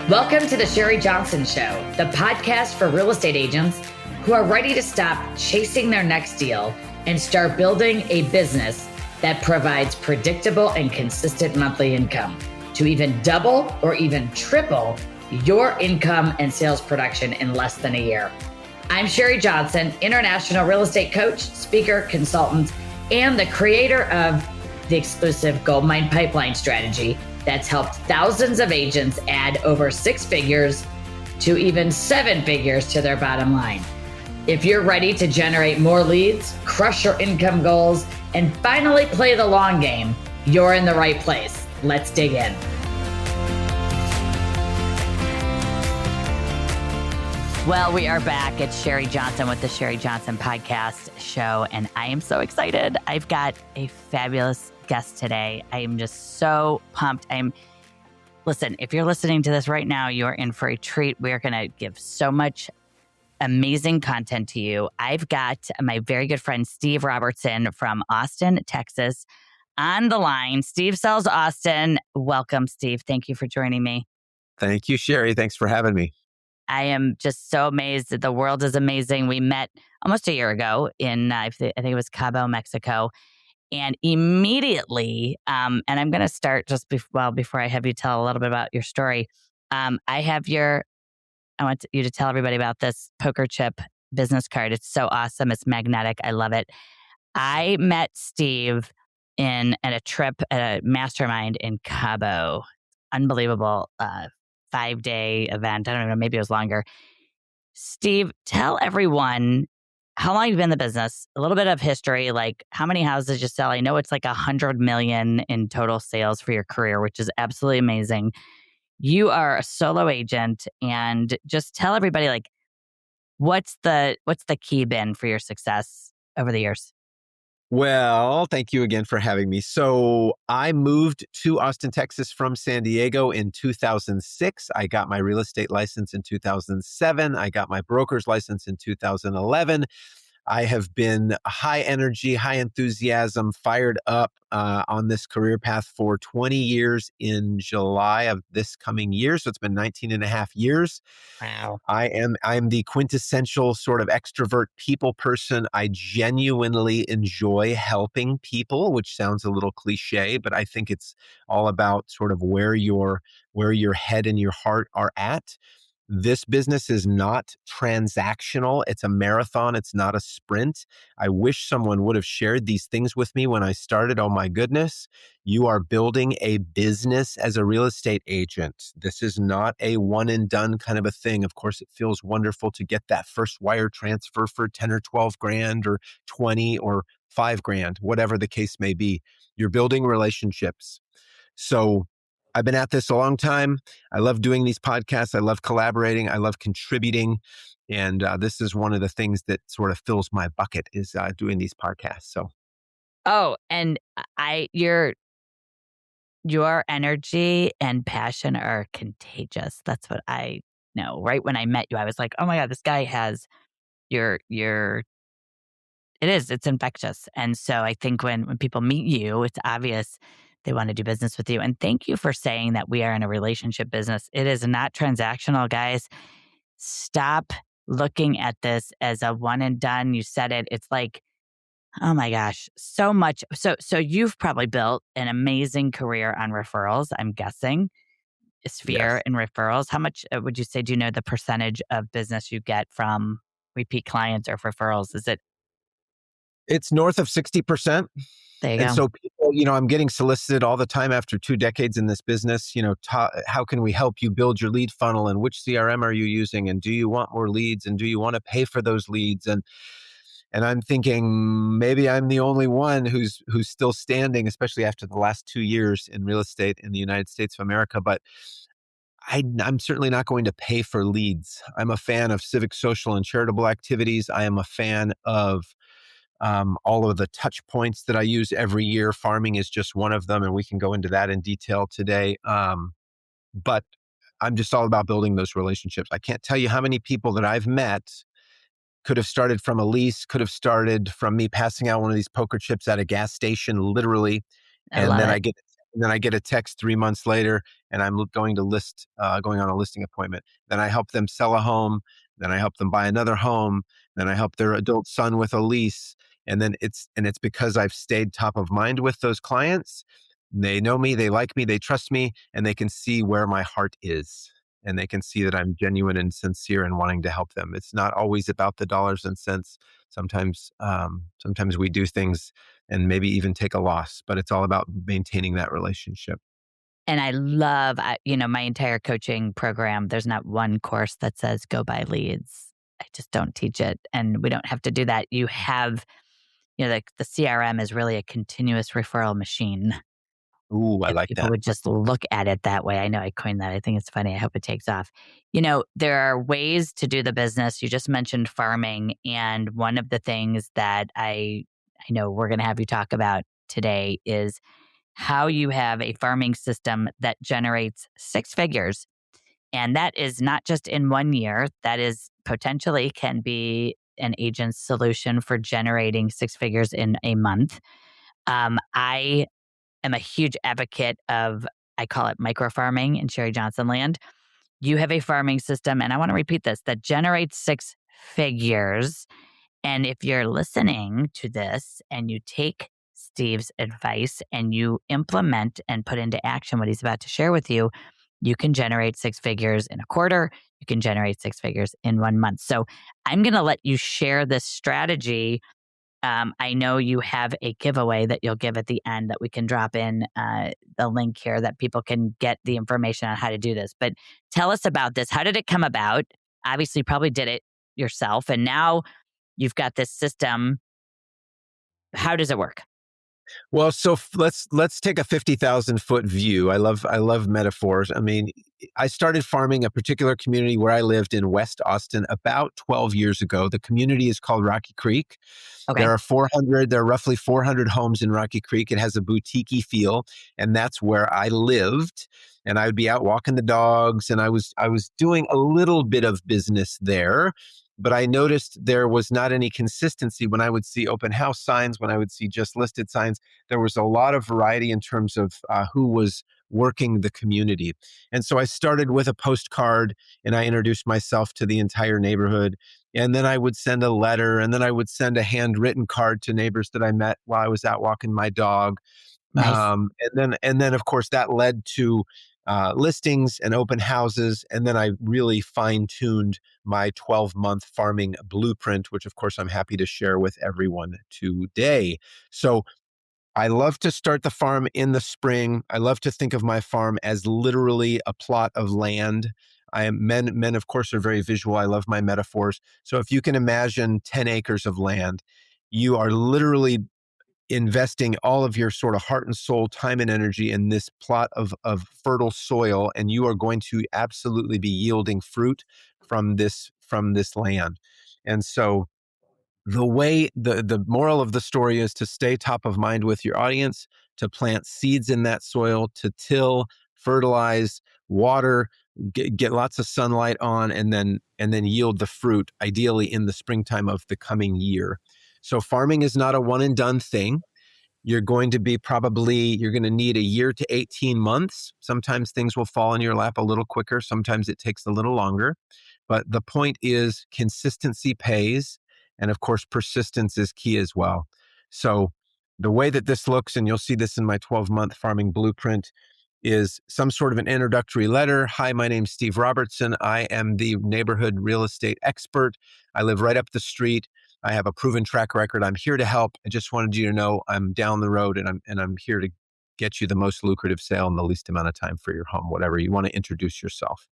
Welcome to the Sherri Johnson Show, the podcast for real estate agents who are ready to stop chasing their next deal and start building a business that provides predictable and consistent monthly income to even double or even triple your income and sales production in less than a year. I'm Sherri Johnson, international real estate coach, speaker, consultant, and the creator of the exclusive Goldmine Pipeline strategy that's helped thousands of agents add over 6 figures to even 7 figures to their bottom line. If you're ready to generate more leads, crush your income goals, and finally play the long game, you're in the right place. Let's dig in. Well, we are back at Sherri Johnson with the Sherri Johnson podcast show, and I am so excited. I've got a fabulous guest today. I am just so pumped. Listen, if you're listening to this right now, you're in for a treat. We're going to give so much amazing content to you. I've got my very good friend, Steve Robertson from Austin, Texas, on the line. Steve sells Austin. Welcome, Steve. Thank you for joining me. Thank you, Sherri. Thanks for having me. I am just so amazed that the world is amazing. We met almost a year ago in, I think it was Cabo, Mexico. And immediately, and I'm going to start just before I have you tell a little bit about your story. I want you to tell everybody about this poker chip business card. It's so awesome. It's magnetic. I love it. I met Steve at a mastermind in Cabo. Unbelievable 5-day event. I don't know, maybe it was longer. Steve, tell everyone how long you've been in the business, a little bit of history, like how many houses you sell. I know it's like 100 million in total sales for your career, which is absolutely amazing. You are a solo agent, and just tell everybody, like, what's the key been for your success over the years? Well, thank you again for having me. So I moved to Austin, Texas from San Diego in 2006. I got my real estate license in 2007. I got my broker's license in 2011. I have been high energy, high enthusiasm, fired up on this career path for 20 years in July of this coming year. So it's been 19 and a half years. Wow. I'm the quintessential sort of extrovert people person. I genuinely enjoy helping people, which sounds a little cliche, but I think it's all about sort of where your head and your heart are at. This business is not transactional. It's a marathon. It's not a sprint. I wish someone would have shared these things with me when I started. Oh my goodness. You are building a business as a real estate agent. This is not a one and done kind of a thing. Of course, it feels wonderful to get that first wire transfer for 10 or 12 grand or 20 or 5 grand, whatever the case may be. You're building relationships. So I've been at this a long time. I love doing these podcasts. I love collaborating. I love contributing. And this is one of the things that sort of fills my bucket is doing these podcasts. So, and your energy and passion are contagious. That's what I know. Right when I met you, I was like, oh my God, this guy has it's infectious. And so I think when people meet you, it's obvious they want to do business with you. And thank you for saying that we are in a relationship business. It is not transactional, guys. Stop looking at this as a one and done. You said it. It's like, oh my gosh, so much. So you've probably built an amazing career on referrals, I'm guessing. Sphere yes. and referrals. How much would you say, do you know the percentage of business you get from repeat clients or referrals? It's north of 60%. There you And go. so people, I'm getting solicited all the time after 2 decades in this business, how can we help you build your lead funnel, and which CRM are you using, and do you want more leads, and do you want to pay for those leads? And I'm thinking maybe I'm the only one who's still standing, especially after the last 2 years in real estate in the United States of America. But I'm certainly not going to pay for leads. I'm a fan of civic, social, and charitable activities. I am a fan of all of the touch points that I use every year. Farming is just one of them, and we can go into that in detail today. But I'm just all about building those relationships. I can't tell you how many people that I've met could have started from a lease, could have started from me passing out one of these poker chips at a gas station, literally. And then I get And then I get a text 3 months later, and I'm going on a listing appointment. Then I help them sell a home. Then I help them buy another home. Then I help their adult son with a lease. And it's because I've stayed top of mind with those clients. They know me, they like me, they trust me, and they can see where my heart is. And they can see that I'm genuine and sincere in wanting to help them. It's not always about the dollars and cents. Sometimes we do things and maybe even take a loss, but it's all about maintaining that relationship. And I love, my entire coaching program. There's not one course that says go buy leads. I just don't teach it. And we don't have to do that. You have, the CRM is really a continuous referral machine. Ooh, I If like people that. would just look at it that way. I know I coined that. I think it's funny. I hope it takes off. There are ways to do the business. You just mentioned farming. And one of the things that I know we're going to have you talk about today is how you have a farming system that generates six figures. And that is not just in one year, that is potentially can be an agent's solution for generating six figures in a month. I am a huge advocate of, I call it micro farming in Sherri Johnson land. You have a farming system, and I want to repeat this, that generates six figures. And if you're listening to this and you take Steve's advice and you implement and put into action what he's about to share with you, you can generate six figures in a quarter. You can generate six figures in 1 month. So I'm going to let you share this strategy. I know you have a giveaway that you'll give at the end that we can drop in the link here that people can get the information on how to do this. But tell us about this. How did it come about? Obviously, you probably did it yourself. And now you've got this system. How does it work? Well, so let's take a 50,000 foot view. I love metaphors. I mean, I started farming a particular community where I lived in West Austin about 12 years ago. The community is called Rocky Creek. Okay. There are roughly 400 homes in Rocky Creek. It has a boutique feel, and that's where I lived. And I would be out walking the dogs, and I was doing a little bit of business there, but I noticed there was not any consistency when I would see open house signs, when I would see just listed signs. There was a lot of variety in terms of who was working the community. And so I started with a postcard, and I introduced myself to the entire neighborhood. And then I would send a letter, and then I would send a handwritten card to neighbors that I met while I was out walking my dog. Nice. And then of course that led to listings and open houses. And then I really fine tuned my 12-month farming blueprint, which of course I'm happy to share with everyone today. So I love to start the farm in the spring. I love to think of my farm as literally a plot of land. Men of course are very visual. I love my metaphors. So if you can imagine 10 acres of land, you are literally investing all of your sort of heart and soul, time and energy in this plot of fertile soil, and you are going to absolutely be yielding fruit from this land. And so the moral of the story is to stay top of mind with your audience, to plant seeds in that soil, to till, fertilize, water, get lots of sunlight on, and then yield the fruit, ideally in the springtime of the coming year. So farming is not a one and done thing. You're going to need a year to 18 months. Sometimes things will fall in your lap a little quicker. Sometimes it takes a little longer. But the point is consistency pays. And of course, persistence is key as well. So the way that this looks, and you'll see this in my 12-month farming blueprint, is some sort of an introductory letter. Hi, my name's Steve Robertson. I am the neighborhood real estate expert. I live right up the street. I have a proven track record. I'm here to help. I just wanted you to know I'm down the road, and I'm here to get you the most lucrative sale in the least amount of time for your home, whatever you want to introduce yourself.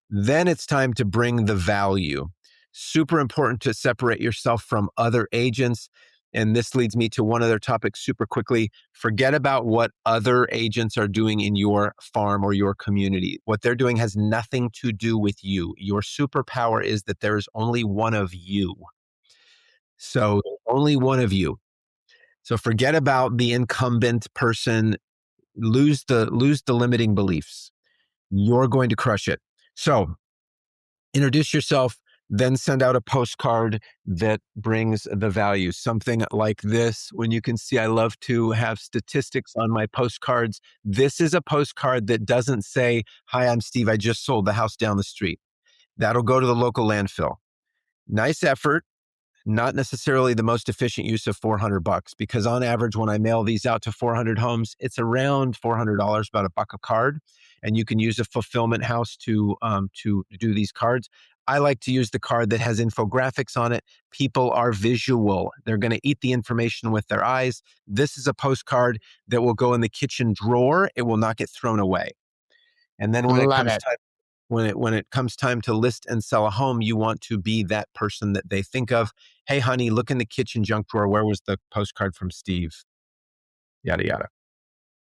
Then it's time to bring the value. Super important to separate yourself from other agents. And this leads me to one other topic super quickly. Forget about what other agents are doing in your farm or your community. What they're doing has nothing to do with you. Your superpower is that there is only one of you. So only one of you. So forget about the incumbent person. Lose the limiting beliefs. You're going to crush it. So introduce yourself, then send out a postcard that brings the value. Something like this, when you can see I love to have statistics on my postcards. This is a postcard that doesn't say, "Hi, I'm Steve. I just sold the house down the street." That'll go to the local landfill. Nice effort. Not necessarily the most efficient use of $400, because on average, when I mail these out to 400 homes, it's around $400, about $1 a card. And you can use a fulfillment house to do these cards. I like to use the card that has infographics on it. People are visual. They're going to eat the information with their eyes. This is a postcard that will go in the kitchen drawer. It will not get thrown away. And then Love it. when it comes time to list and sell a home, you want to be that person that they think of. "Hey, honey, look in the kitchen junk drawer. Where was the postcard from Steve?" Yada, yada.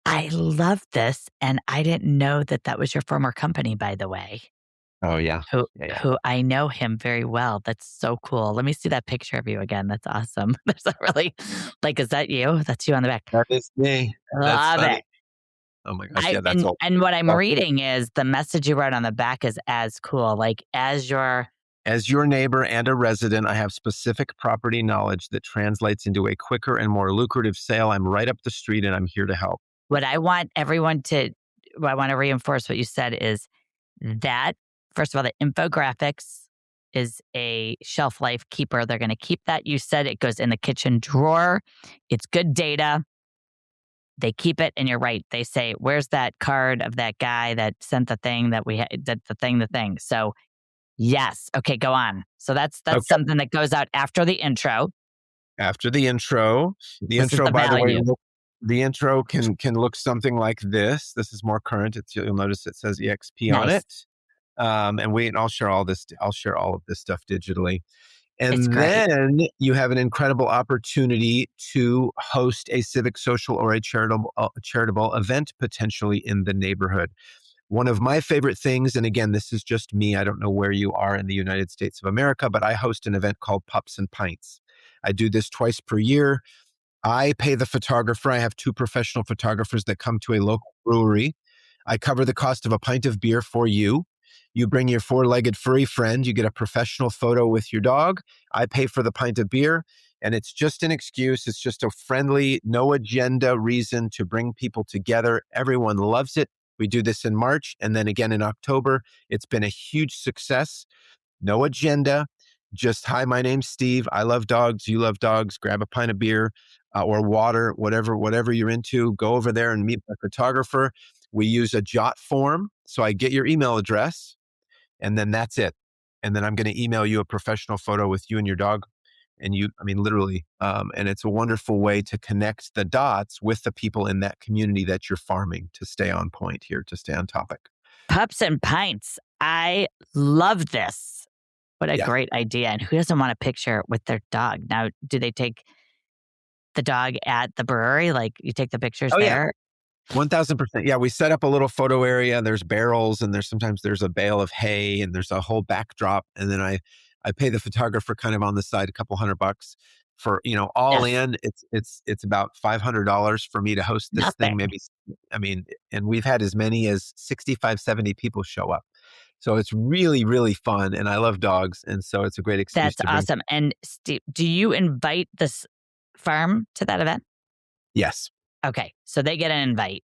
I love this, and I didn't know that that was your former company, by the way. Oh, yeah. Who Yeah, yeah. who I know him very well. That's so cool. Let me see that picture of you again. That's awesome. There's a really like, is that you? That's you on the back. That is me. That's Love funny. it. Oh my gosh, I yeah, that's all. and what I'm Oh, reading is the message you wrote on the back is as cool. Like as your as your neighbor and a resident, I have specific property knowledge that translates into a quicker and more lucrative sale. I'm right up the street and I'm here to help. what I want everyone to what I want to reinforce what you said is that first of all, the infographics is a shelf life keeper. They're going to keep that. You said it goes in the kitchen drawer. It's good data. They keep it, and you're right. They say, "Where's that card of that guy that sent the thing that we had? The thing." So yes, okay, go on. So that's Okay. something that goes out after the intro. After the This is intro, the by the way, value. the intro can look something like this. This is more current. You'll notice it says EXP on Nice. it. And I'll share all this. I'll share all of this stuff digitally. It's And great. then you have an incredible opportunity to host a civic, social, or a charitable event potentially in the neighborhood. One of my favorite things, and again, this is just me. I don't know where you are in the United States of America, but I host an event called Pups and Pints. I do this twice per year. I pay the photographer. I have two professional photographers that come to a local brewery. I cover the cost of a pint of beer for you. You bring your four-legged furry friend. You get a professional photo with your dog. I pay for the pint of beer. And it's just an excuse. It's just a friendly, no agenda reason to bring people together. Everyone loves it. We do this in March and then again in October. It's been a huge success. No agenda. Just, "Hi, my name's Steve. I love dogs. You love dogs. Grab a pint of beer or water, whatever you're into. Go over there and meet my photographer." We use a jot form. So I get your email address and then that's it. And then I'm going to email you a professional photo with you and your dog. And I mean, literally. And it's a wonderful way to connect the dots with the people in that community that you're farming, to stay on point here, to stay on topic. Pups and pints. I love this. What a Yeah. great idea. And who doesn't want a picture with their dog? Now, do they take the dog at the brewery? Like you take the pictures Oh, yeah. there? 1000%. Yeah, we set up a little photo area. There's barrels and sometimes there's a bale of hay and there's a whole backdrop. And then I pay the photographer kind of on the side a couple $100 for, all Yes. in. It's about $500 for me to host this thing. Nothing. Maybe, I mean, and we've had as many as 65, 70 people show up. So it's really, really fun. And I love dogs. And so it's a great excuse That's to bring. awesome. And Steve, do you invite this farm to that event? Yes. Okay. So they get an invite.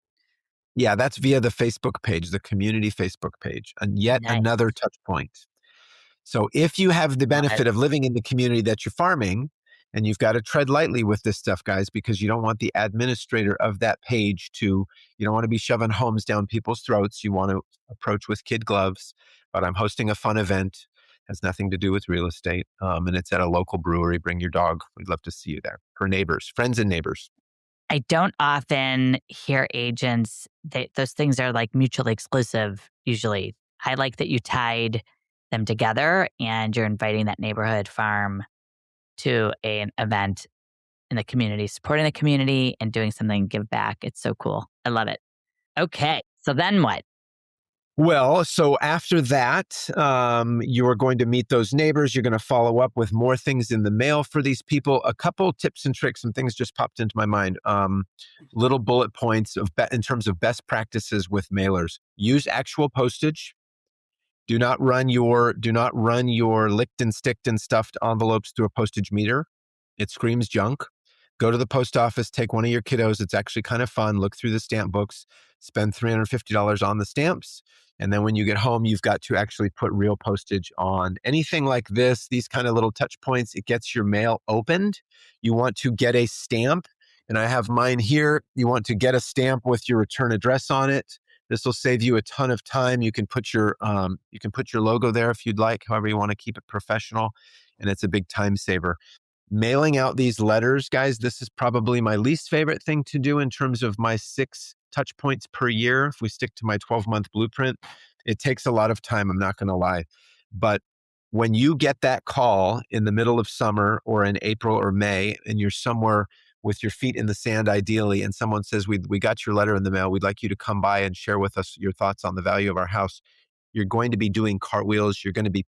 Yeah, that's via the Facebook page, the community Facebook page, and yet Nice. another touch point. So if you have the Love it. benefit of living in the community that you're farming, and you've got to tread lightly with this stuff, guys, because you don't want the administrator of that page you don't want to be shoving homes down people's throats. You want to approach with kid gloves. But I'm hosting a fun event, has nothing to do with real estate, and it's at a local brewery. Bring your dog. We'd love to see you there. For neighbors, friends and neighbors. I don't often hear agents, those things are like mutually exclusive usually. I like that you tied them together and you're inviting that neighborhood farm to an event in the community, supporting the community and doing something, give back. It's so cool. I love it. Okay. So then what? Well, so after that, you are going to meet those neighbors. You're going to follow up with more things in the mail for these people. A couple tips and tricks and things just popped into my mind. Little bullet points in terms of best practices with mailers. Use actual postage. Do not run your licked and sticked and stuffed envelopes through a postage meter. It screams junk. Go to the post office, take one of your kiddos. It's actually kind of fun. Look through the stamp books, spend $350 on the stamps. And then when you get home, you've got to actually put real postage on anything like this, these kind of little touch points. It gets your mail opened. You want to get a stamp, and I have mine here. You want to get a stamp with your return address on it. This will save you a ton of time. You can put your logo there if you'd like, however you want to keep it professional, and it's a big time saver. Mailing out these letters, guys, this is probably my least favorite thing to do in terms of my 6 touch points per year. If we stick to my 12-month blueprint, it takes a lot of time, I'm not going to lie. But when you get that call in the middle of summer or in April or May, and you're somewhere with your feet in the sand, ideally, and someone says, we got your letter in the mail, we'd like you to come by and share with us your thoughts on the value of our house. You're going to be doing cartwheels. You're going to be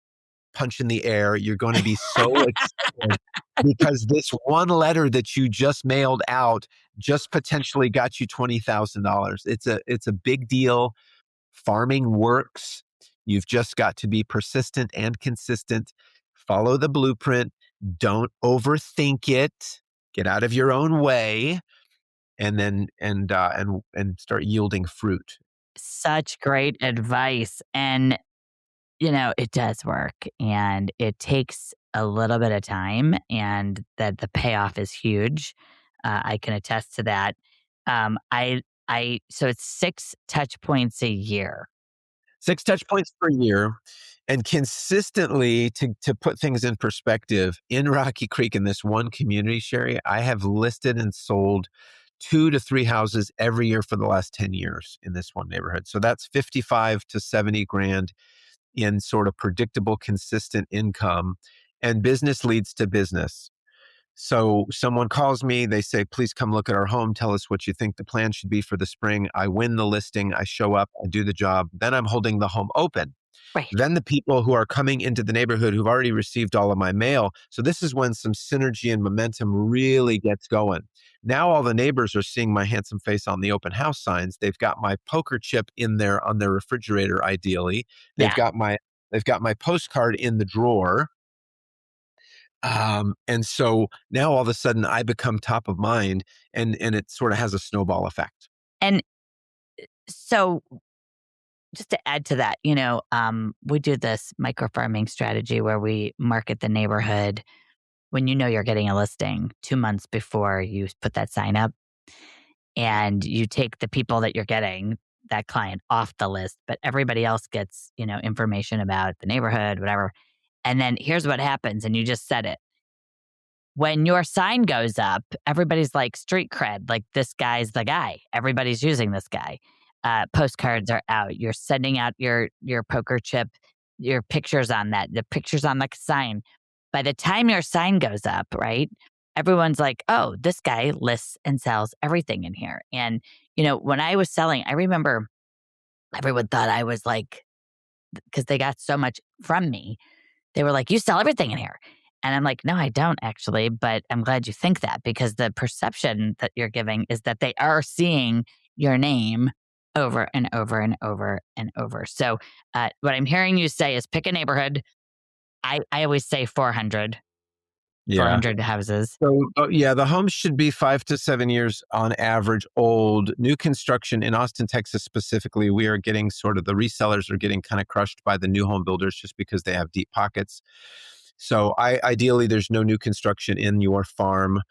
punching the air. You're going to be so excited because this one letter that you just mailed out just potentially got you $20,000. It's a big deal. Farming works. You've just got to be persistent and consistent. Follow the blueprint. Don't overthink it. Get out of your own way, and then and start yielding fruit. Such great advice. And, it does work and it takes a little bit of time and that the payoff is huge. I can attest to that. So it's 6 touch points a year. 6 touch points per year, and consistently, to put things in perspective, in Rocky Creek, in this one community, Sherri, I have listed and sold 2 to 3 houses every year for the last 10 years in this one neighborhood. So that's 55 to 70 grand in sort of predictable, consistent income, and business leads to business. So someone calls me, they say, please come look at our home. Tell us what you think the plan should be for the spring. I win the listing. I show up, I do the job. Then I'm holding the home open. Right. Then the people who are coming into the neighborhood who've already received all of my mail. So this is when some synergy and momentum really gets going. Now all the neighbors are seeing my handsome face on the open house signs. They've got my poker chip in there on their refrigerator, ideally. They've Yeah. got my they've got my postcard in the drawer. And so now all of a sudden I become top of mind, and it sort of has a snowball effect. And so just to add to that, we do this micro farming strategy where we market the neighborhood when you're getting a listing 2 months before you put that sign up, and you take the people that you're getting that client off the list, but everybody else gets, information about the neighborhood, whatever. And then here's what happens, and you just said it. When your sign goes up, everybody's like street cred, like this guy's the guy. Everybody's using this guy. Postcards are out. You're sending out your poker chip, your pictures on that, the pictures on the sign. By the time your sign goes up, right? Everyone's like, oh, this guy lists and sells everything in here. And, when I was selling, I remember everyone thought I was like, because they got so much from me, they were like, "You sell everything in here." And I'm like, "No, I don't actually, but I'm glad you think that because the perception that you're giving is that they are seeing your name over and over and over and over." So, what I'm hearing you say is pick a neighborhood. I always say 400, four Yeah. hundred houses. So, yeah, the homes should be 5 to 7 years on average old. New construction in Austin, Texas specifically, we are getting sort of the resellers are getting kind of crushed by the new home builders just because they have deep pockets. So, ideally, there's no new construction in your farm.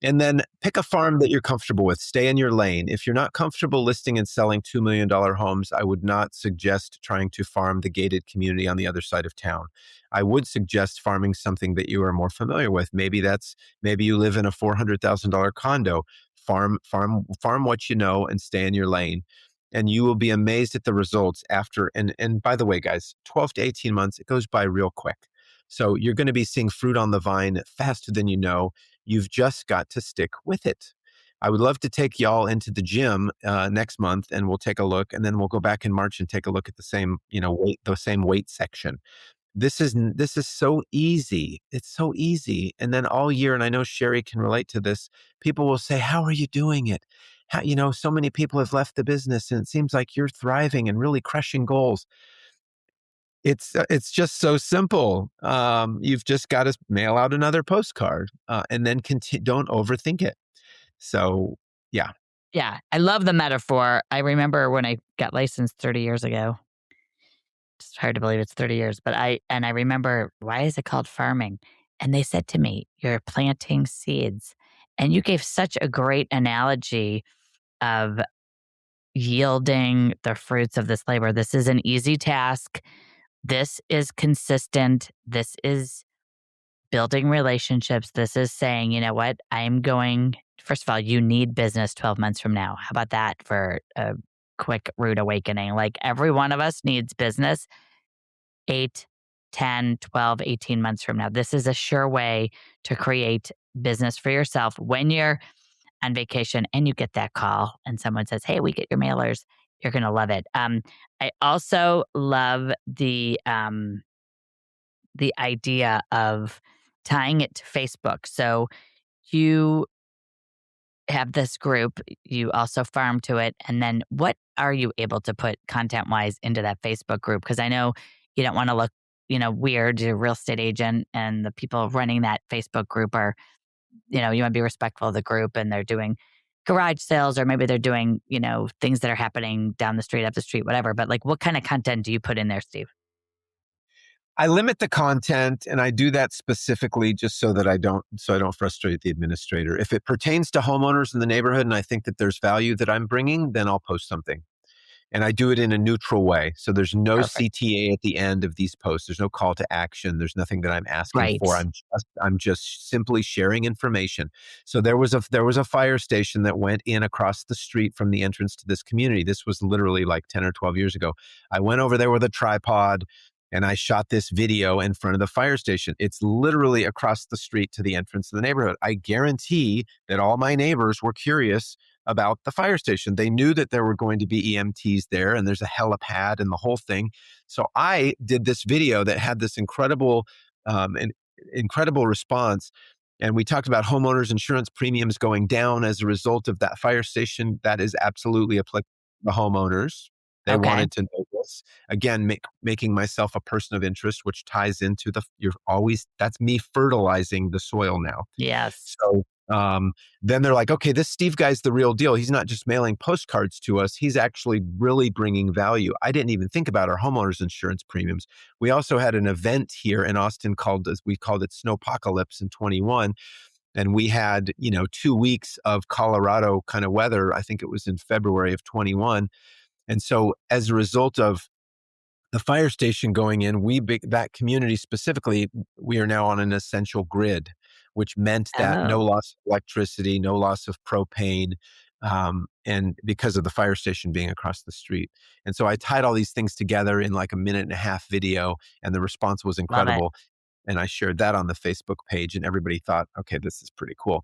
And then pick a farm that you're comfortable with. Stay in your lane. If you're not comfortable listing and selling $2 million homes, I would not suggest trying to farm the gated community on the other side of town. I would suggest farming something that you are more familiar with. Maybe you live in a $400,000 condo. Farm what you know and stay in your lane. And you will be amazed at the results after. And by the way, guys, 12 to 18 months, it goes by real quick. So you're going to be seeing fruit on the vine faster than you know. You've just got to stick with it. I would love to take y'all into the gym next month, and we'll take a look, and then we'll go back in March and take a look at the same, the same weight section. This is so easy. It's so easy. And then all year, and I know Sherri can relate to this, people will say, "How are you doing it? So many people have left the business, and it seems like you're thriving and really crushing goals." It's just so simple. You've just got to mail out another postcard, and then don't overthink it. So, yeah. Yeah, I love the metaphor. I remember when I got licensed 30 years ago. It's hard to believe it's 30 years, but I remember, why is it called farming? And they said to me, "You're planting seeds." And you gave such a great analogy of yielding the fruits of this labor. This is an easy task. This is consistent. This is building relationships. This is saying, you know what? I'm going, first of all, you need business 12 months from now. How about that for a quick rude awakening? Like every one of us needs business 8, 10, 12, 18 months from now. This is a sure way to create business for yourself when you're on vacation and you get that call and someone says, "Hey, we get your mailers." You're going to love it. I also love the idea of tying it to Facebook. So you have this group, you also farm to it. And then what are you able to put content wise into that Facebook group? Because I know you don't want to look, weird. You're a real estate agent and the people running that Facebook group are, you want to be respectful of the group and they're doing garage sales or maybe they're doing, things that are happening down the street, up the street, whatever. But like what kind of content do you put in there, Steve? I limit the content, and I do that specifically just so I don't frustrate the administrator. If it pertains to homeowners in the neighborhood and I think that there's value that I'm bringing, then I'll post something. And I do it in a neutral way. So there's no Perfect. CTA at the end of these posts. There's no call to action. There's nothing that I'm asking Right. for. I'm just simply sharing information. So there was a fire station that went in across the street from the entrance to this community. This was literally like 10 or 12 years ago. I went over there with a tripod and I shot this video in front of the fire station. It's literally across the street to the entrance of the neighborhood. I guarantee that all my neighbors were curious about the fire station. They knew that there were going to be EMTs there and there's a helipad and the whole thing. So I did this video that had this incredible response. And we talked about homeowners insurance premiums going down as a result of that fire station. That is absolutely applicable to the homeowners. They Okay. wanted to know this. Again, making myself a person of interest, which ties into that's me fertilizing the soil now. Yes. So then they're like, okay, this Steve guy's the real deal. He's not just mailing postcards to us. He's actually really bringing value. I didn't even think about our homeowners insurance premiums. We also had an event here in Austin we called it Snowpocalypse in 21. And we had, 2 weeks of Colorado kind of weather. I think it was in February of 21. And so as a result of the fire station going in, that community specifically, we are now on an essential grid, which meant that no Oh, loss of electricity, no loss of propane, and because of the fire station being across the street. And so I tied all these things together in like a minute and a half video, and the response was love it. incredible. And I shared that on the Facebook page, and everybody thought, okay, this is pretty cool.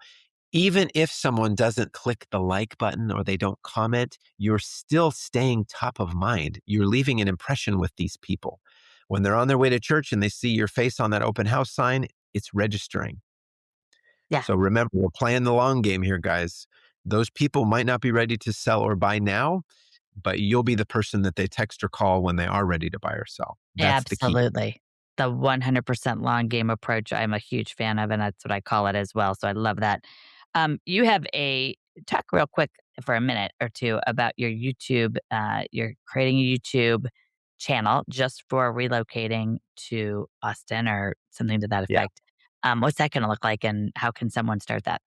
Even if someone doesn't click the like button or they don't comment, you're still staying top of mind. You're leaving an impression with these people. When they're on their way to church and they see your face on that open house sign, it's registering. Yeah. So remember, we're playing the long game here, guys. Those people might not be ready to sell or buy now, but you'll be the person that they text or call when they are ready to buy or sell. That's the key. Absolutely. The 100% long game approach, I'm a huge fan of, and that's what I call it as well. So I love that. You have talk real quick for a minute or two about your YouTube. You're creating a YouTube channel just for relocating to Austin or something to that Yeah. effect. What's that going to look like, and how can someone start that?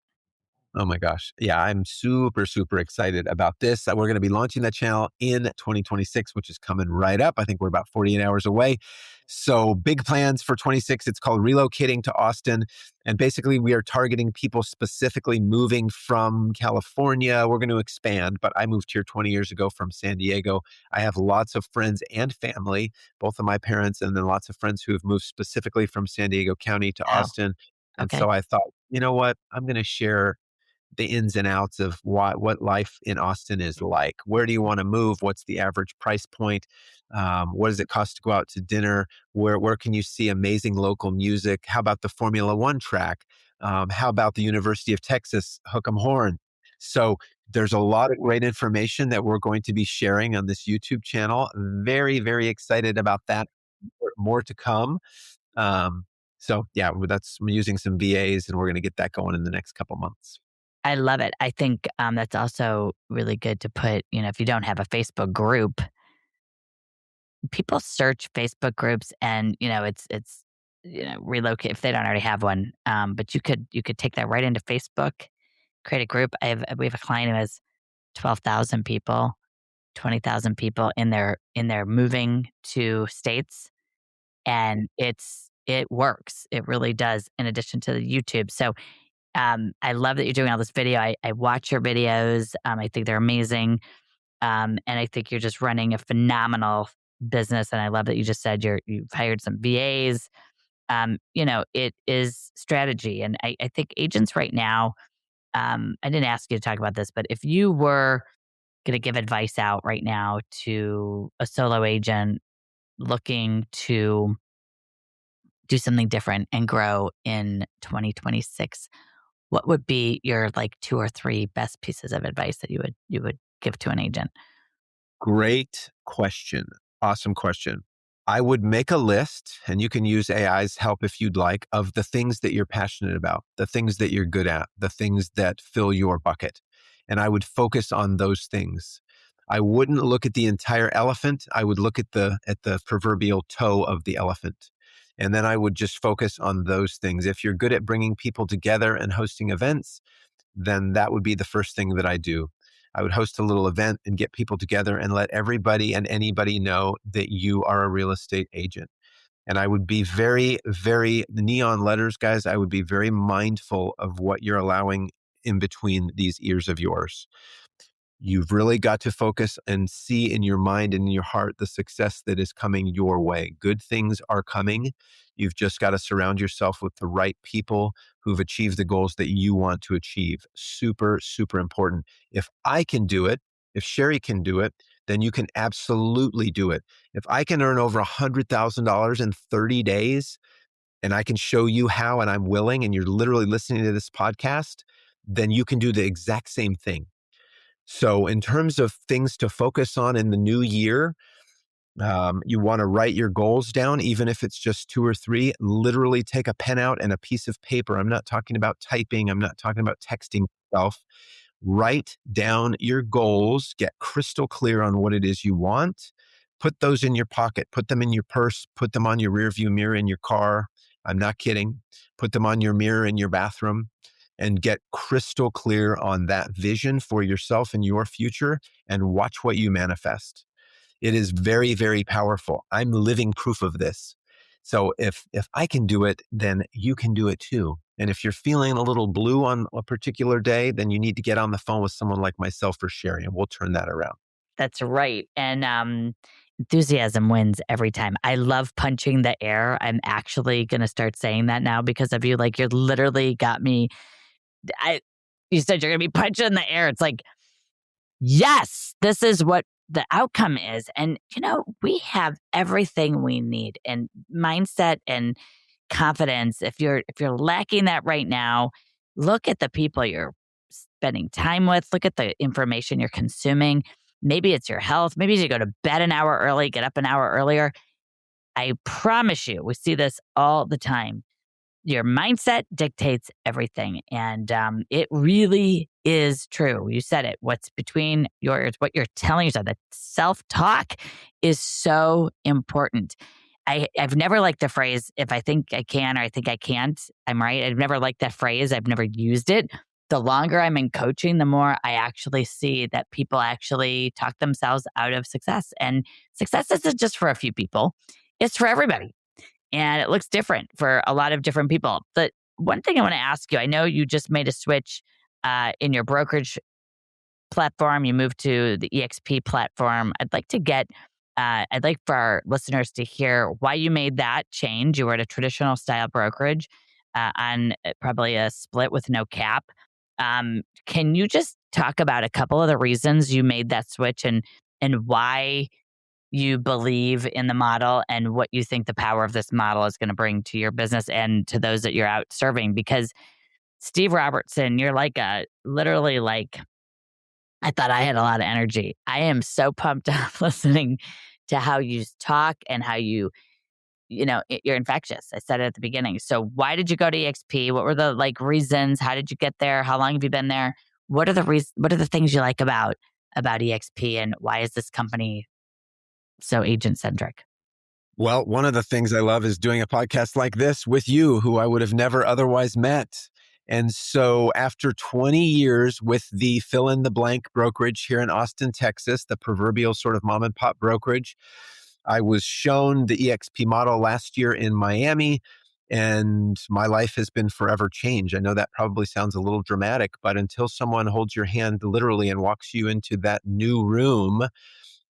Oh my gosh. Yeah, I'm super, super excited about this. We're going to be launching that channel in 2026, which is coming right up. I think we're about 48 hours away. So, big plans for 26. It's called Relocating to Austin. And basically, we are targeting people specifically moving from California. We're going to expand, but I moved here 20 years ago from San Diego. I have lots of friends and family, both of my parents, and then lots of friends who have moved specifically from San Diego County to Oh, Austin. And okay. so I thought, you know what? I'm going to share the ins and outs of what life in Austin is like. Where do you want to move? What's the average price point? What does it cost to go out to dinner? Where can you see amazing local music? How about the Formula One track? How about the University of Texas Hook 'em Horn? So there's a lot of great information that we're going to be sharing on this YouTube channel. Very, very excited about that. more to come. Um, so yeah, I'm using some VAs, and we're going to get that going in the next couple months. I love it. I think that's also really good to put, if you don't have a Facebook group, people search Facebook groups and, it's, relocate if they don't already have one. But you could take that right into Facebook, create a group. We have a client who has 12,000 people, 20,000 people in their moving to states, and it works. It really does, in addition to the YouTube. So I love that you're doing all this video. I watch your videos. I think they're amazing. And I think you're just running a phenomenal business. And I love that you just said you've hired some VAs. It is strategy. And I think agents right now, I didn't ask you to talk about this, but if you were going to give advice out right now to a solo agent looking to do something different and grow in 2026, what would be your like two or three best pieces of advice that you would give to an agent? Great question. Awesome question. I would make a list, and you can use AI's help if you'd like, of the things that you're passionate about, the things that you're good at, the things that fill your bucket. And I would focus on those things. I wouldn't look at the entire elephant. I would look at the proverbial toe of the elephant. And then I would just focus on those things. If you're good at bringing people together and hosting events, then that would be the first thing that I do. I would host a little event and get people together and let everybody and anybody know that you are a real estate agent. And I would be very, very neon letters, guys. I would be very mindful of what you're allowing in between these ears of yours. You've really got to focus and see in your mind and in your heart the success that is coming your way. Good things are coming. You've just got to surround yourself with the right people who've achieved the goals that you want to achieve. Super, super important. If I can do it, if Sherri can do it, then you can absolutely do it. If I can earn over $100,000 in 30 days and I can show you how, and I'm willing, and you're literally listening to this podcast, then you can do the exact same thing. So, in terms of things to focus on in the new year, you want to write your goals down, even if it's just two or three. Literally take a pen out and a piece of paper. I'm not talking about typing, I'm not talking about texting yourself. Write down your goals, get crystal clear on what it is you want. Put those in your pocket, put them in your purse, put them on your rearview mirror in your car. I'm not kidding. Put them on your mirror in your bathroom and get crystal clear on that vision for yourself and your future, and watch what you manifest. It is very, very powerful. I'm living proof of this. So if I can do it, then you can do it too. And if you're feeling a little blue on a particular day, then you need to get on the phone with someone like myself or Sherri, and we'll turn that around. That's right. And enthusiasm wins every time. I love punching the air. I'm actually going to start saying that now because of you. Like, you're literally got me. I, you said you're going to be punching the air. It's like, yes, this is what the outcome is. And, we have everything we need, and mindset and confidence. If you're lacking that right now, look at the people you're spending time with, look at the information you're consuming. Maybe it's your health. Maybe you go to bed an hour early, get up an hour earlier. I promise you, we see this all the time. Your mindset dictates everything. And it really is true. You said it. What's between your ears, what you're telling yourself, that self talk is so important. I've never liked the phrase, if I think I can or I think I can't, I'm right. I've never liked that phrase. I've never used it. The longer I'm in coaching, the more I actually see that people actually talk themselves out of success. And success isn't just for a few people, it's for everybody. And it looks different for a lot of different people. But one thing I want to ask you, I know you just made a switch in your brokerage platform. You moved to the EXP platform. I'd like for our listeners to hear why you made that change. You were at a traditional style brokerage on probably a split with no cap. Can you just talk about a couple of the reasons you made that switch, and why you believe in the model, and what you think the power of this model is going to bring to your business and to those that you're out serving? Because Steve Robertson, you're literally like, I thought I had a lot of energy. I am so pumped up listening to how you talk and how you you're infectious. I said it at the beginning. So why did you go to EXP? What were the reasons? How did you get there? How long have you been there? What are the things you like about EXP, and why is this company so agent centric? Well, one of the things I love is doing a podcast like this with you, who I would have never otherwise met. And so, after 20 years with the fill in the blank brokerage here in Austin, Texas, the proverbial sort of mom and pop brokerage, I was shown the EXP model last year in Miami, and my life has been forever changed. I know that probably sounds a little dramatic, but until someone holds your hand literally and walks you into that new room,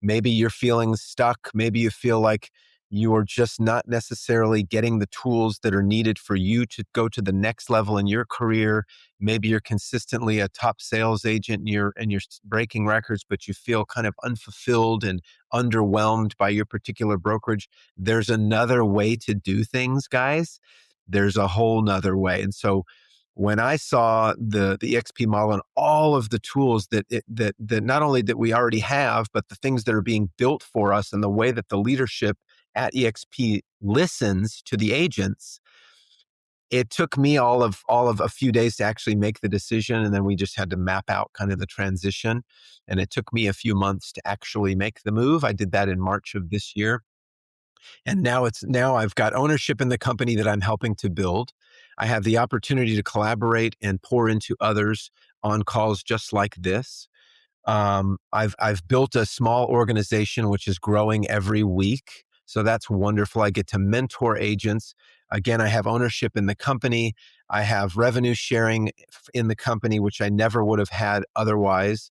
maybe you're feeling stuck. Maybe you feel like you're just not necessarily getting the tools that are needed for you to go to the next level in your career. Maybe you're consistently a top sales agent and you're breaking records, but you feel kind of unfulfilled and underwhelmed by your particular brokerage. There's another way to do things, guys. There's a whole nother way. And so when I saw the EXP model and all of the tools that not only that we already have, but the things that are being built for us and the way that the leadership at EXP listens to the agents, it took me all of a few days to actually make the decision, and then we just had to map out kind of the transition. And it took me a few months to actually make the move. I did that in March of this year. And now I've got ownership in the company that I'm helping to build. I have the opportunity to collaborate and pour into others on calls just like this. I've built a small organization which is growing every week. So that's wonderful. I get to mentor agents. Again, I have ownership in the company. I have revenue sharing in the company, which I never would have had otherwise.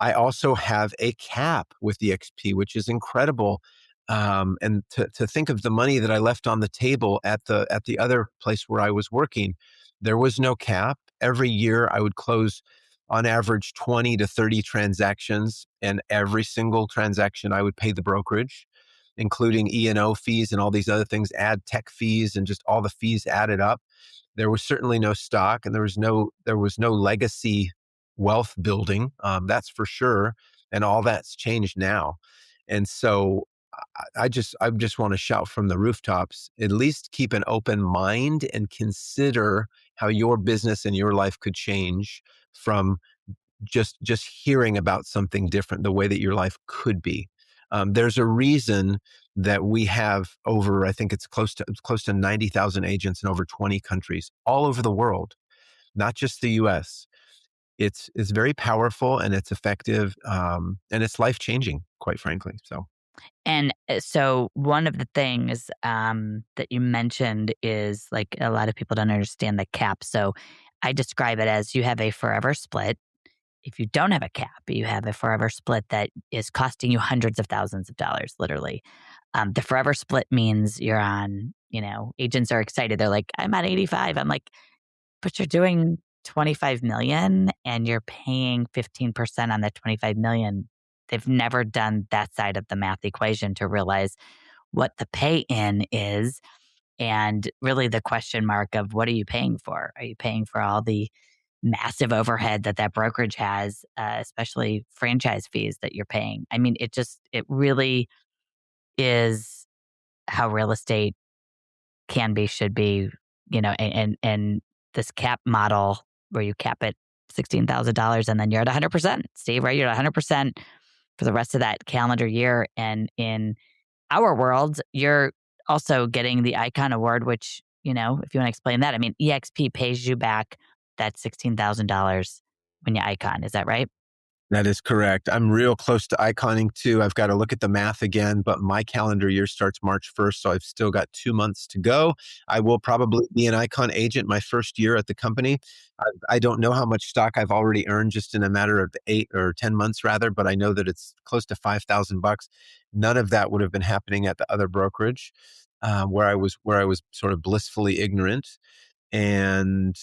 I also have a cap with the XP, which is incredible. And to think of the money that I left on the table at the other place where I was working, there was no cap. Every year I would close on average 20 to 30 transactions, and every single transaction I would pay the brokerage, including E&O fees and all these other things, ad tech fees, and just all the fees added up. There was certainly no stock, and there was no legacy wealth building. That's for sure, and all that's changed now. And so I just want to shout from the rooftops, at least keep an open mind and consider how your business and your life could change from just hearing about something different, the way that your life could be. There's a reason that we have over, I think it's close to 90,000 agents in over 20 countries all over the world, not just the US. It's very powerful and it's effective, and it's life changing, quite frankly. So And so one of the things that you mentioned is like a lot of people don't understand the cap. So I describe it as you have a forever split. If you don't have a cap, you have a forever split that is costing you hundreds of thousands of dollars, literally. The forever split means you're on, agents are excited. They're like, I'm at 85. I'm like, but you're doing 25 million and you're paying 15% on that 25 million. They've never done that side of the math equation to realize what the pay in is. And really the question mark of what are you paying for? Are you paying for all the massive overhead that brokerage has, especially franchise fees that you're paying? I mean, it really is how real estate can be, should be, and this cap model where you cap it $16,000 and then you're at 100%, Steve, right? You're at 100% for the rest of that calendar year. And in our world, you're also getting the Icon Award, which, if you want to explain that, I mean, EXP pays you back that $16,000 when you Icon. Is that right? that is correct. I'm real close to iconing too. I've got to look at the math again, but my calendar year starts March 1st, so I've still got 2 months to go. I will probably be an icon agent my first year at the company. I don't know how much stock I've already earned just in a matter of 8 or 10 months rather, but I know that it's close to $5,000. None of that would have been happening at the other brokerage, where I was sort of blissfully ignorant. And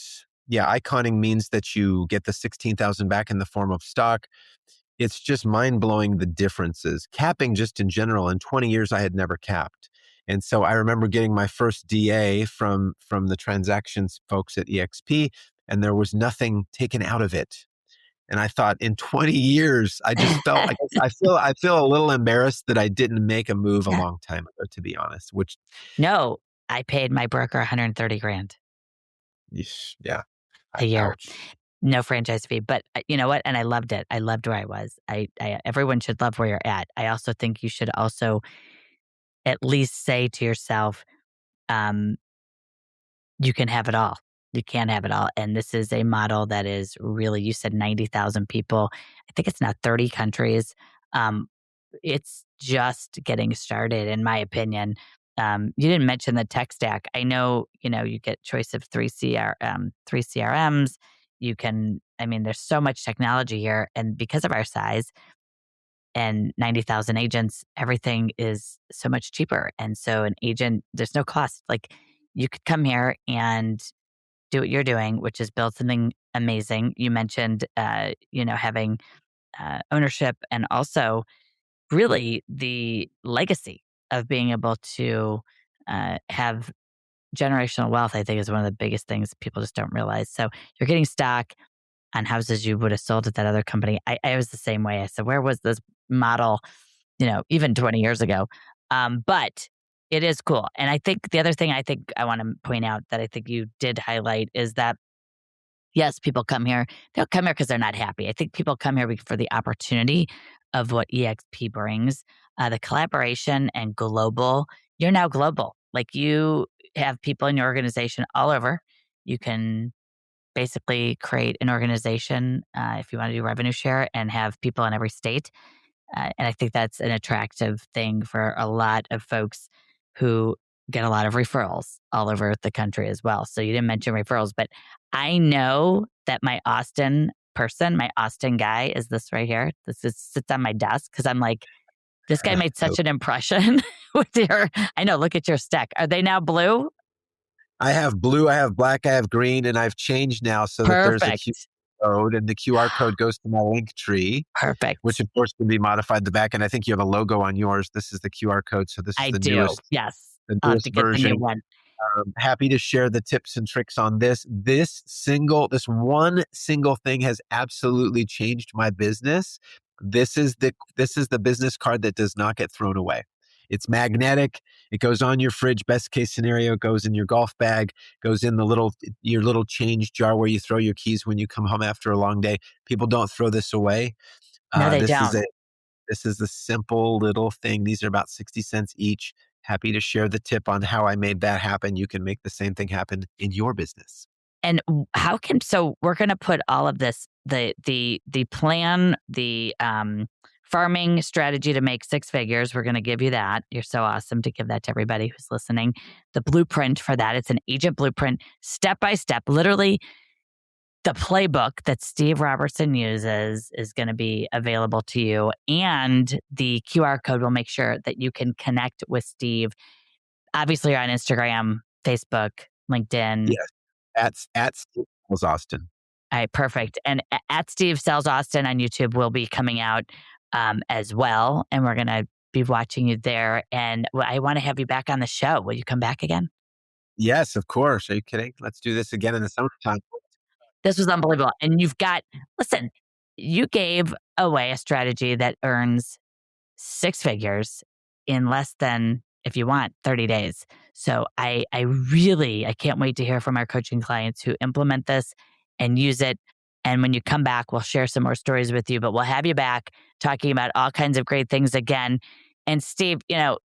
yeah, iconing means that you get the 16,000 back in the form of stock. It's just mind blowing the differences. Capping just in general, in 20 years, I had never capped. And so I remember getting my first DA from the transactions folks at EXP, and there was nothing taken out of it. And I thought in 20 years, I just felt, I feel a little embarrassed that I didn't make a move a Yeah. long time ago, to be honest, which, No, I paid my broker 130 grand yeah, a year. ouch. No franchise fee, but you know what? And I loved it. I loved where I was. Everyone should love where you're at. I also think you should also at least say to yourself, um, you can have it all. You can have it all. And this is a model that is really, you said 90,000 people. I think it's now 30 countries. Um, it's just getting started, in my opinion. You didn't mention the tech stack. I know, you get choice of three CRMs. You can, I mean, there's so much technology here. And because of our size and 90,000 agents, everything is so much cheaper. And so an agent, there's no cost. Like you could come here and do what you're doing, which is build something amazing. You mentioned, having ownership and also really the legacy of being able to have generational wealth. I think is one of the biggest things people just don't realize. So you're getting stock on houses you would have sold at that other company. I was the same way. I said, where was this model, even 20 years ago? But it is cool. And I think the other thing I think I want to point out that I think you did highlight is that yes, people come here. They'll come here because they're not happy. I think people come here for the opportunity of what EXP brings, the collaboration and global. You're now global. Like you have people in your organization all over. You can basically create an organization if you want to do revenue share and have people in every state. And I think that's an attractive thing for a lot of folks who get a lot of referrals all over the country as well. So you didn't mention referrals, but I know that my Austin person, my Austin guy is this right here. Sits on my desk because I'm like, this guy made So such an impression with your, I know, look at your stack. Are they now blue? I have blue, I have black, I have green, and I've changed now so that there's a Perfect. QR code, and the QR code goes to my link tree, which Perfect. of course can be modified in the back. And I think you have a logo on yours. This is the QR code. So this is I do. Yes. the I'll have newest to get the new version. one. Happy to share the tips and tricks on this. This one single thing has absolutely changed my business. This is the business card that does not get thrown away. It's magnetic. It goes on your fridge. Best case scenario, it goes in your golf bag, goes in your little change jar where you throw your keys when you come home after a long day. People don't throw this away. No, they This is don't. a simple little thing. These are about 60 cents each. Happy to share the tip on how I made that happen. You can make the same thing happen in your business. And how can so we're going to put all of this the plan, the farming strategy to make six figures. We're going to give you that. You're so awesome to give that to everybody who's listening. The blueprint for that. It's an agent blueprint, step by step. Literally, the playbook that Steve Robertson uses is going to be available to you, and the QR code will make sure that you can connect with Steve. Obviously, you're on Instagram, Facebook, LinkedIn. Yes. At Steve Mills Austin. All right, perfect. And at Steve Sells Austin on YouTube will be coming out as well. And we're going to be watching you there. And I want to have you back on the show. Will you come back again? Yes, of course. Are you kidding? Let's do this again in the summertime. This was unbelievable. And listen, you gave away a strategy that earns six figures in less than, if you want, 30 days. So I can't wait to hear from our coaching clients who implement this and use it. And when you come back, we'll share some more stories with you, but we'll have you back talking about all kinds of great things again. And Steve,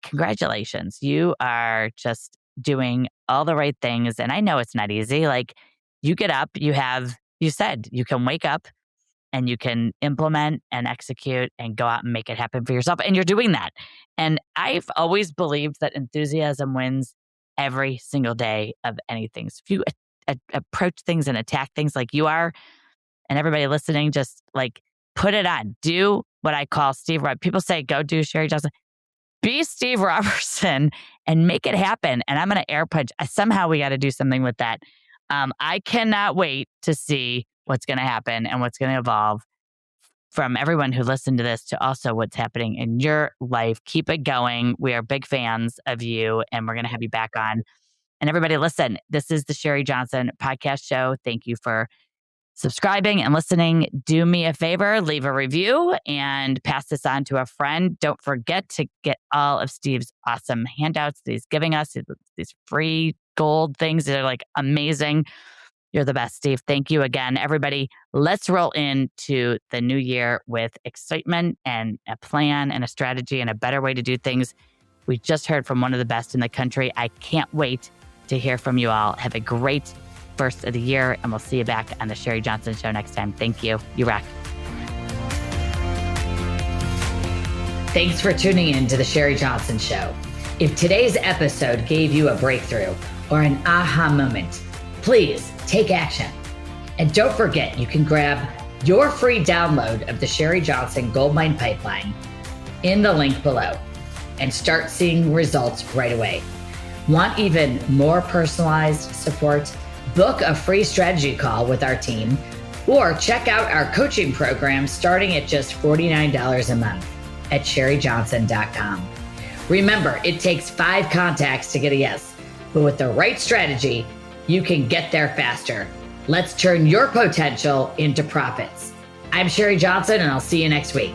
congratulations. You are just doing all the right things. And I know it's not easy. Like you get up, you said you can wake up and you can implement and execute and go out and make it happen for yourself. And you're doing that. And I've always believed that enthusiasm wins every single day of anything. So if you approach things and attack things like you are, and everybody listening, just like put it on. Do what I call Steve Rob. People say, go do Sherri Johnson. Be Steve Robertson and make it happen. And I'm going to air punch. Somehow we got to do something with that. I cannot wait to see what's going to happen and what's going to evolve from everyone who listened to this to also what's happening in your life. Keep it going. We are big fans of you, and we're going to have you back on. And everybody, listen, this is the Sherri Johnson podcast show. Thank you for subscribing and listening. Do me a favor, leave a review and pass this on to a friend. Don't forget to get all of Steve's awesome handouts that he's giving us, these free gold things that are like amazing. You're the best, Steve. Thank you again, everybody. Let's roll into the new year with excitement and a plan and a strategy and a better way to do things. We just heard from one of the best in the country. I can't wait to hear from you all. Have a great first of the year, and we'll see you back on the Sherri Johnson Show next time. Thank you. You rock. Thanks for tuning in to the Sherri Johnson Show. If today's episode gave you a breakthrough or an aha moment, please take action. And don't forget, you can grab your free download of the Sherri Johnson Goldmine Pipeline in the link below and start seeing results right away. Want even more personalized support? Book a free strategy call with our team, or check out our coaching program starting at just $49 a month at sherrijohnson.com. Remember, it takes 5 contacts to get a yes, but with the right strategy, you can get there faster. Let's turn your potential into profits. I'm Sherri Johnson, and I'll see you next week.